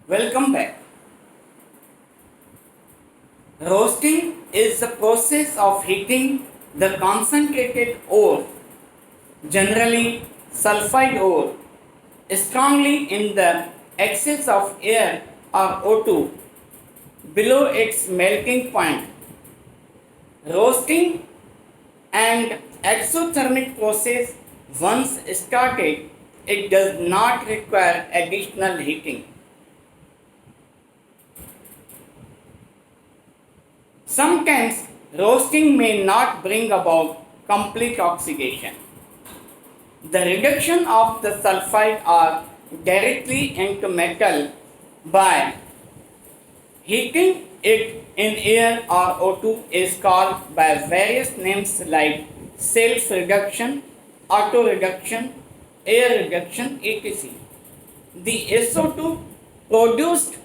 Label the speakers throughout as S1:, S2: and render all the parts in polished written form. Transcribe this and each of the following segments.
S1: Welcome back. Roasting is the process of heating the concentrated ore, generally sulfide ore, strongly in the excess of air or O2 below its melting point. Roasting and exothermic process once started, it does not require additional heating. Sometimes roasting may not bring about complete oxidation. The reduction of the sulfide or directly into metal by heating it in air or O2 is called by various names like self reduction, auto reduction, air reduction, etc. The SO2 produced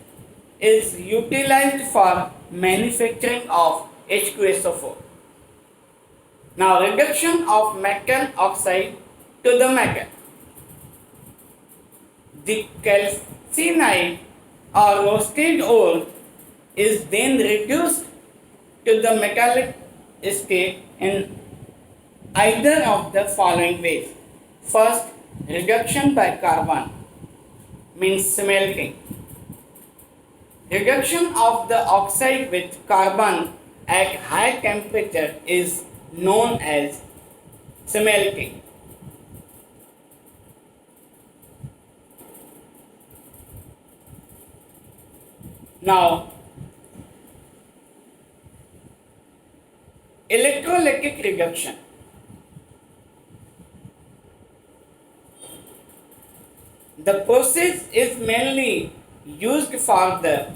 S1: is utilized for manufacturing of H2SO4. Now, reduction of metal oxide to the metal. The calcinide or roasted ore is then reduced to the metallic state in either of the following ways. First, reduction by carbon means smelting. Reduction of the oxide with carbon at high temperature is known as smelting. Now, electrolytic reduction. The process is mainly used for the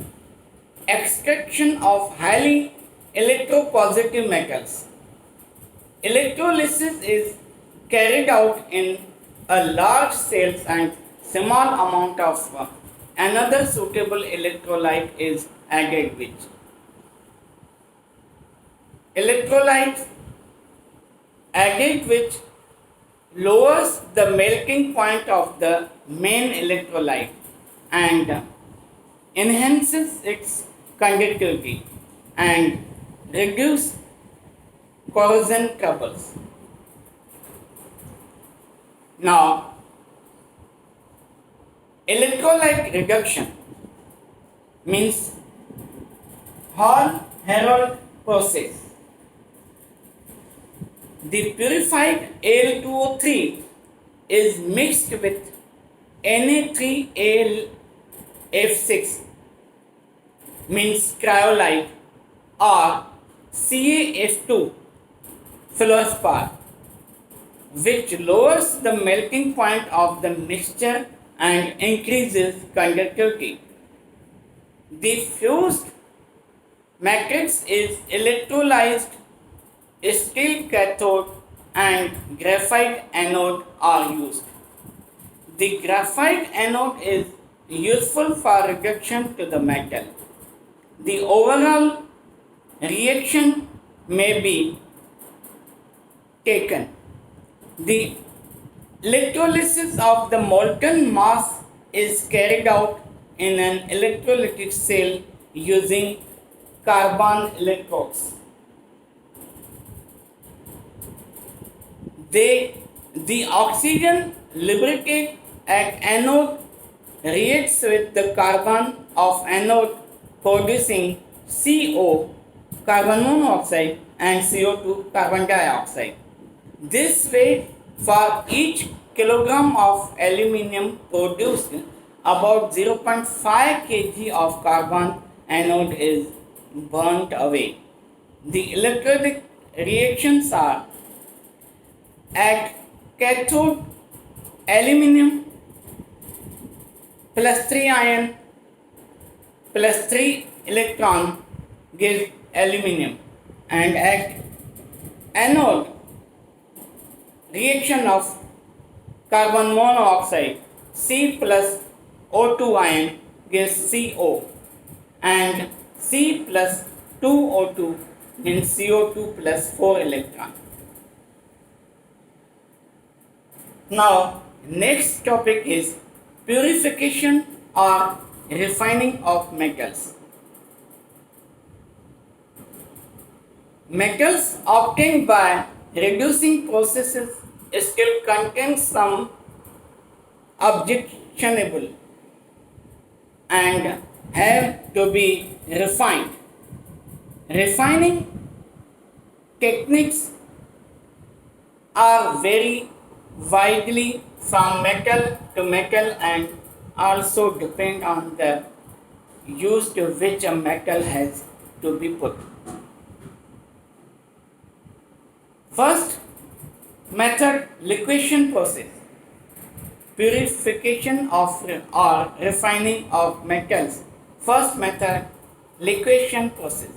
S1: extraction of highly electropositive metals. Electrolysis is carried out in a large cells and small amount of another suitable electrolyte is added with. Electrolyte added which lowers the melting point of the main electrolyte and enhances its conductivity and reduce corrosion troubles. Now, electrolyte reduction means Hall-Héroult process. The purified Al2O3 is mixed with Na3AlF6 means cryolite or CaF2 fluorspar, which lowers the melting point of the mixture and increases conductivity. The fused matrix is electrolyzed steel cathode and graphite anode are used. The graphite anode is useful for reduction to the metal. The overall reaction may be taken. The electrolysis of the molten mass is carried out in an electrolytic cell using carbon electrodes. The oxygen lubricate at anode reacts with the carbon of anode producing CO, carbon monoxide, and CO2, carbon dioxide. This way, for each kilogram of aluminium produced, about 0.5 kg of carbon anode is burnt away. The electrolytic reactions are at cathode aluminium plus 3 ion plus 3 electron gives aluminium, and at anode reaction of carbon monoxide C plus O2 ion gives CO, and C plus 2O2 means CO2 plus 4 electron. Now, next topic is purification or refining of metals. Metals obtained by reducing processes still contain some objectionable and have to be refined. Refining techniques are vary widely from metal to metal and also depend on the use to which a metal has to be put. First method, liquefaction process, purification of or refining of metals. First method, liquefaction process.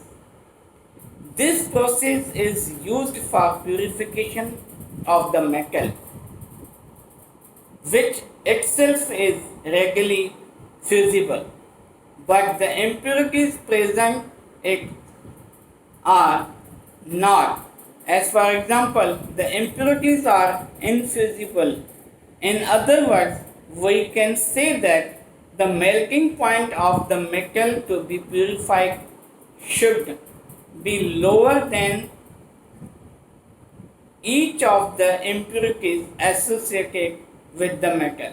S1: This process is used for purification of the metal, which itself is readily fusible, but the impurities present it are not. As for example, the impurities are infusible. In other words, we can say that the melting point of the metal to be purified should be lower than each of the impurities associated with the metal.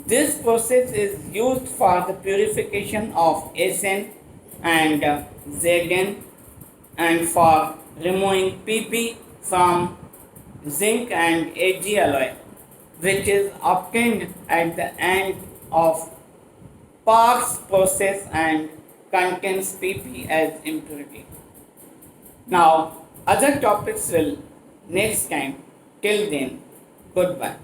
S1: This process is used for the purification of Sn and Zn and for removing Pp from zinc and Ag alloy, which is obtained at the end of Parkes process and contains Pp as impurity. Now, other topics will next time. Till then, goodbye.